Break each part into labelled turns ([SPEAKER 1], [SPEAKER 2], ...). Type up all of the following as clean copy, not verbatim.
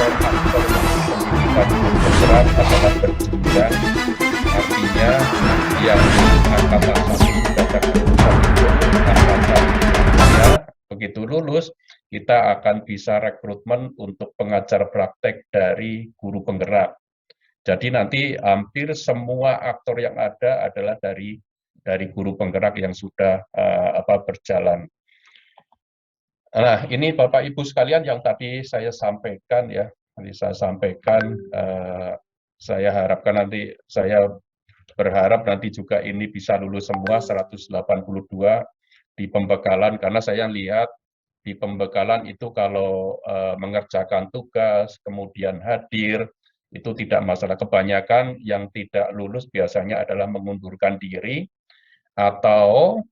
[SPEAKER 1] aktor-aktor pendidikan guru penggerak adalah berjenjang, artinya yang angkatan 1 sudah kelulusan itu angkatan 3 begitu lulus kita akan bisa rekrutmen untuk pengajar praktek dari guru penggerak. Jadi nanti hampir semua aktor yang ada adalah dari guru penggerak yang sudah berjalan. Nah, ini Bapak Ibu sekalian yang tadi saya sampaikan ya. Tadi saya sampaikan, saya harapkan nanti, saya berharap nanti juga ini bisa lulus semua 182 di pembekalan, karena saya lihat di pembekalan itu kalau mengerjakan tugas, kemudian hadir, itu tidak masalah. Kebanyakan yang tidak lulus biasanya adalah mengundurkan diri atau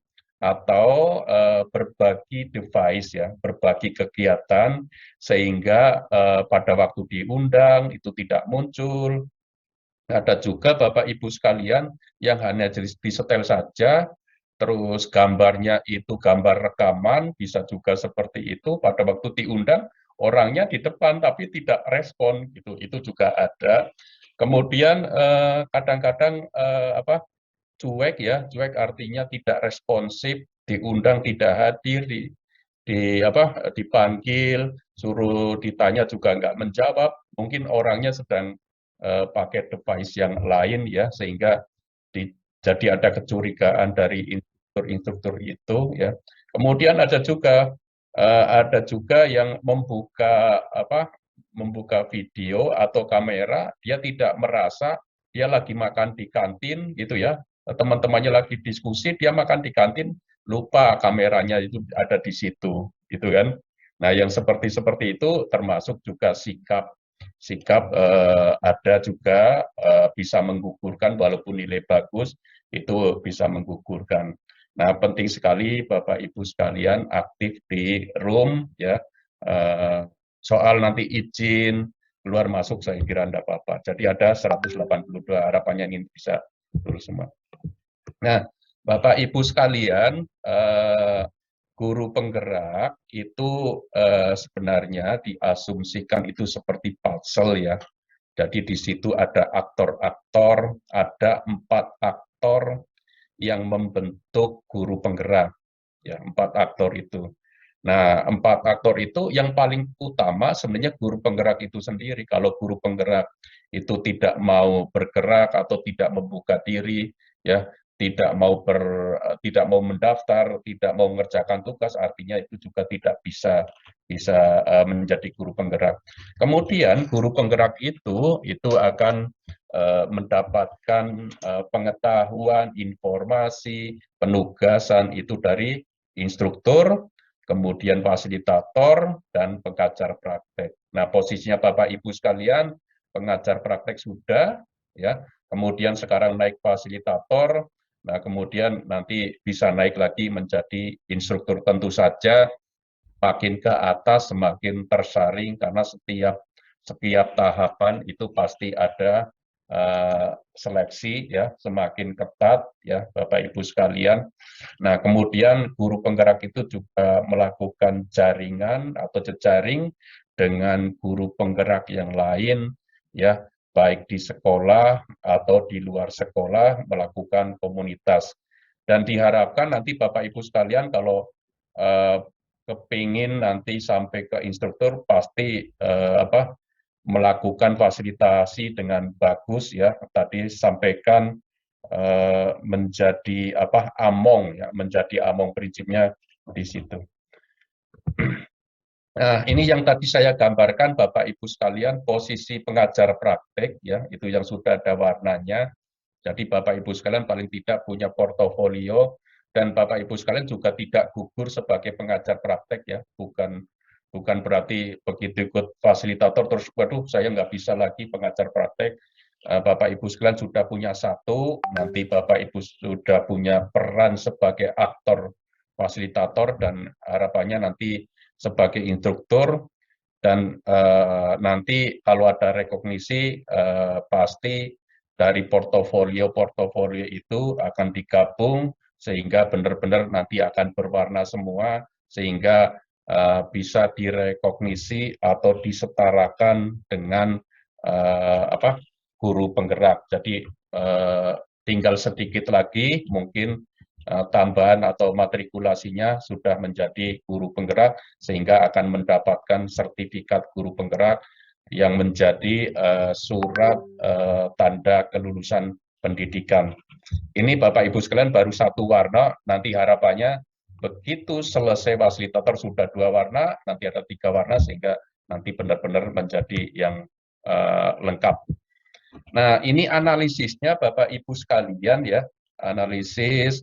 [SPEAKER 1] berbagi device ya, berbagi kegiatan sehingga pada waktu diundang itu tidak muncul. Ada juga Bapak Ibu sekalian yang hanya disetel saja, terus gambarnya itu gambar rekaman, bisa juga seperti itu, pada waktu diundang orangnya di depan tapi tidak respon gitu, itu juga ada. Kemudian kadang-kadang cuek ya, cuek artinya tidak responsif, diundang tidak hadir, dipanggil, suruh ditanya juga nggak menjawab, mungkin orangnya sedang pakai device yang lain ya, sehingga jadi ada kecurigaan dari instruktur itu ya. Kemudian ada juga yang membuka video atau kamera, dia tidak merasa dia lagi makan di kantin gitu ya, teman-temannya lagi diskusi, dia makan di kantin, lupa kameranya itu ada di situ, gitu kan. Nah, yang seperti itu termasuk juga sikap ada juga bisa menggugurkan, walaupun nilai bagus itu bisa menggugurkan. Nah, penting sekali Bapak Ibu sekalian aktif di room ya. Soal nanti izin keluar masuk saya kira tidak apa-apa. Jadi ada 182, harapannya ini bisa lulus semua. Nah, Bapak Ibu sekalian, guru penggerak itu sebenarnya diasumsikan itu seperti puzzle ya. Jadi di situ ada aktor-aktor, ada 4 aktor yang membentuk guru penggerak. Ya, 4 aktor itu. Nah, 4 aktor itu yang paling utama sebenarnya guru penggerak itu sendiri. Kalau guru penggerak itu tidak mau bergerak atau tidak membuka diri, ya, tidak mau mendaftar, tidak mau mengerjakan tugas, artinya itu juga tidak bisa menjadi guru penggerak. Kemudian guru penggerak itu akan mendapatkan pengetahuan, informasi, penugasan itu dari instruktur, kemudian fasilitator, dan pengajar praktek. Nah, posisinya Bapak Ibu sekalian, pengajar praktek sudah, ya. Kemudian sekarang naik fasilitator, nah kemudian nanti bisa naik lagi menjadi instruktur. Tentu saja makin ke atas semakin tersaring, karena setiap tahapan itu pasti ada seleksi ya, semakin ketat ya Bapak Ibu sekalian. Nah, kemudian guru penggerak itu juga melakukan jaringan atau jejaring dengan guru penggerak yang lain ya, baik di sekolah atau di luar sekolah, melakukan komunitas. Dan diharapkan nanti Bapak Ibu sekalian kalau kepingin nanti sampai ke instruktur, pasti melakukan fasilitasi dengan bagus ya. Tadi sampaikan menjadi among ya, menjadi among, prinsipnya di situ. Nah, ini yang tadi saya gambarkan Bapak Ibu sekalian, posisi pengajar praktek ya, itu yang sudah ada warnanya. Jadi Bapak Ibu sekalian paling tidak punya portofolio, dan Bapak Ibu sekalian juga tidak gugur sebagai pengajar praktek ya, bukan berarti begitu ikut fasilitator terus waduh saya nggak bisa lagi pengajar praktek. Bapak Ibu sekalian sudah punya satu, nanti Bapak Ibu sudah punya peran sebagai aktor fasilitator, dan harapannya nanti sebagai instruktur, dan nanti kalau ada rekognisi pasti dari portofolio itu akan digabung sehingga benar-benar nanti akan berwarna semua, sehingga bisa direkognisi atau disetarakan dengan guru penggerak. Jadi tinggal sedikit lagi mungkin tambahan atau matrikulasinya sudah menjadi guru penggerak sehingga akan mendapatkan sertifikat guru penggerak yang menjadi surat tanda kelulusan pendidikan. Ini Bapak Ibu sekalian baru satu warna, nanti harapannya begitu selesai fasilitator sudah 2 warna, nanti ada 3 warna sehingga nanti benar-benar menjadi yang lengkap. Nah, ini analisisnya Bapak Ibu sekalian ya, analisis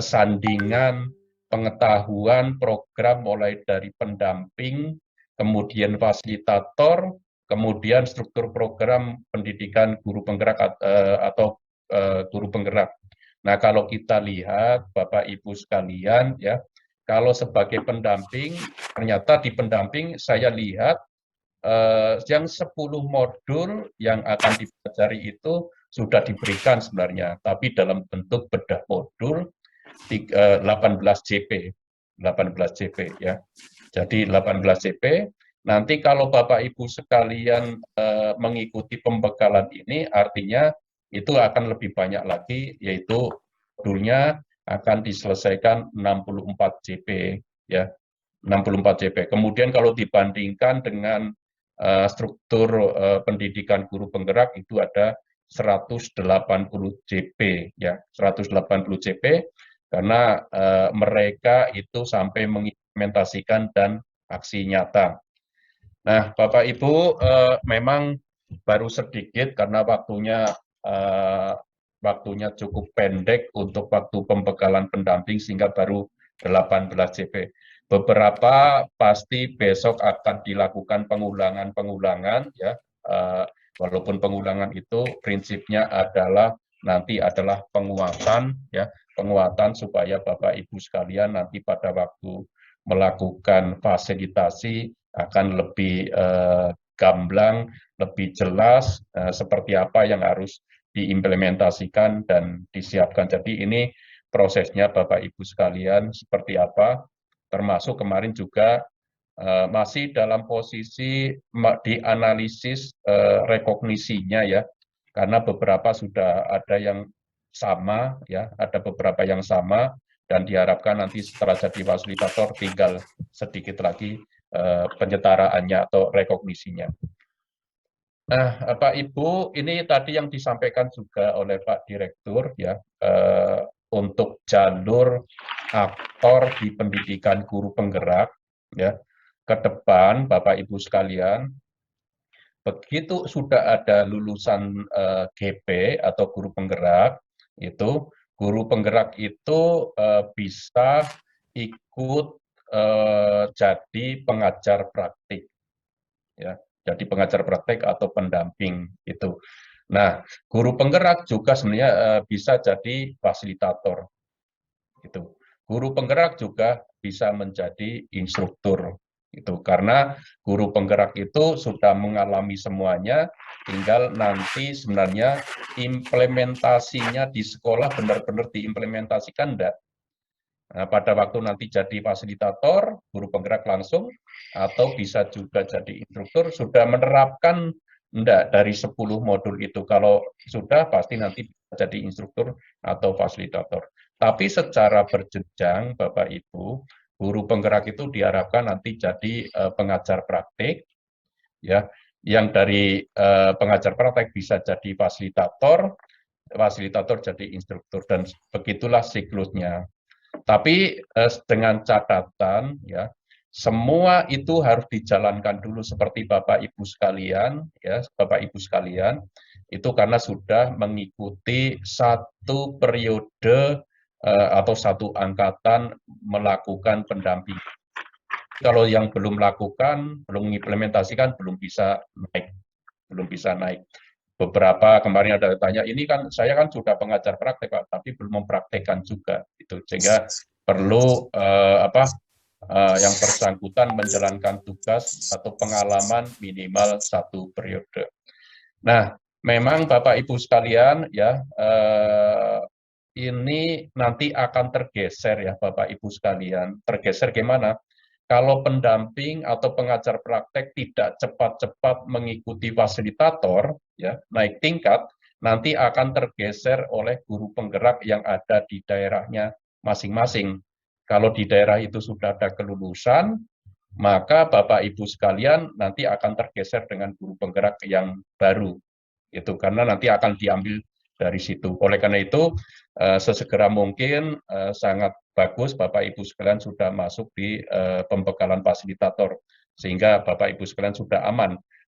[SPEAKER 1] sandingan pengetahuan program mulai dari pendamping, kemudian fasilitator, kemudian struktur program pendidikan guru penggerak atau guru penggerak. Nah, kalau kita lihat Bapak Ibu sekalian ya, kalau sebagai pendamping, ternyata di pendamping saya lihat yang 10 modul yang akan dipelajari itu sudah diberikan sebenarnya, tapi dalam bentuk bedah modul 18 JP, 18 JP ya. Jadi 18 JP. Nanti kalau Bapak Ibu sekalian mengikuti pembekalan ini, artinya itu akan lebih banyak lagi, yaitu modulnya akan diselesaikan 64 JP ya. 64 JP. Kemudian kalau dibandingkan dengan struktur pendidikan guru penggerak itu ada 180 JP ya, 180 JP karena mereka itu sampai mengimplementasikan dan aksi nyata. Nah, Bapak Ibu memang baru sedikit karena waktunya cukup pendek untuk waktu pembekalan pendamping sehingga baru 18 JP. Beberapa pasti besok akan dilakukan pengulangan-pengulangan ya. Walaupun pengulangan itu prinsipnya adalah nanti adalah penguatan ya, penguatan supaya Bapak Ibu sekalian nanti pada waktu melakukan fasilitasi akan lebih gamblang, lebih jelas seperti apa yang harus diimplementasikan dan disiapkan. Jadi ini prosesnya Bapak Ibu sekalian seperti apa, termasuk kemarin juga masih dalam posisi dianalisis rekognisinya ya, karena beberapa sudah ada yang sama ya, ada beberapa yang sama dan diharapkan nanti setelah jadi fasilitator tinggal sedikit lagi penyetaraannya atau rekognisinya. Nah, Pak Ibu, ini tadi yang disampaikan juga oleh Pak Direktur ya, untuk jalur aktor di pendidikan guru penggerak ya. Ke depan Bapak Ibu sekalian, begitu sudah ada lulusan GP atau guru penggerak, itu guru penggerak itu bisa ikut jadi pengajar praktik ya, jadi pengajar praktek atau pendamping itu. Nah, guru penggerak juga sebenarnya bisa jadi fasilitator itu. Guru penggerak juga bisa menjadi instruktur itu karena guru penggerak itu sudah mengalami semuanya, tinggal nanti sebenarnya implementasinya di sekolah benar-benar diimplementasikan enggak. Nah, pada waktu nanti jadi fasilitator, guru penggerak langsung, atau bisa juga jadi instruktur, sudah menerapkan enggak dari 10 modul itu. Kalau sudah, pasti nanti bisa jadi instruktur atau fasilitator. Tapi secara berjenjang, Bapak Ibu, guru penggerak itu diharapkan nanti jadi pengajar praktik, ya, yang dari pengajar praktek bisa jadi fasilitator, fasilitator jadi instruktur, dan begitulah siklusnya. Tapi dengan catatan ya, semua itu harus dijalankan dulu seperti Bapak Ibu sekalian ya, Bapak Ibu sekalian, itu karena sudah mengikuti satu periode atau satu angkatan melakukan pendampingan. Kalau yang belum lakukan, belum mengimplementasikan, belum bisa naik, belum bisa naik. Beberapa kemarin ada tanya, ini kan saya kan sudah pengajar praktek Pak, tapi belum mempraktekkan juga, itu sehingga perlu yang bersangkutan menjalankan tugas atau pengalaman minimal 1 periode. Nah, memang Bapak Ibu sekalian ya, ini nanti akan tergeser ya Bapak Ibu sekalian. Tergeser gimana? kalau pendamping atau pengajar praktek tidak cepat-cepat mengikuti fasilitator, ya, naik tingkat, nanti akan tergeser oleh guru penggerak yang ada di daerahnya masing-masing. Kalau di daerah itu sudah ada kelulusan, maka Bapak Ibu sekalian nanti akan tergeser dengan guru penggerak yang baru. Itu karena nanti akan diambil dari situ. Oleh karena itu, sesegera mungkin sangat bagus Bapak Ibu sekalian sudah masuk di pembekalan fasilitator, sehingga Bapak Ibu sekalian sudah aman.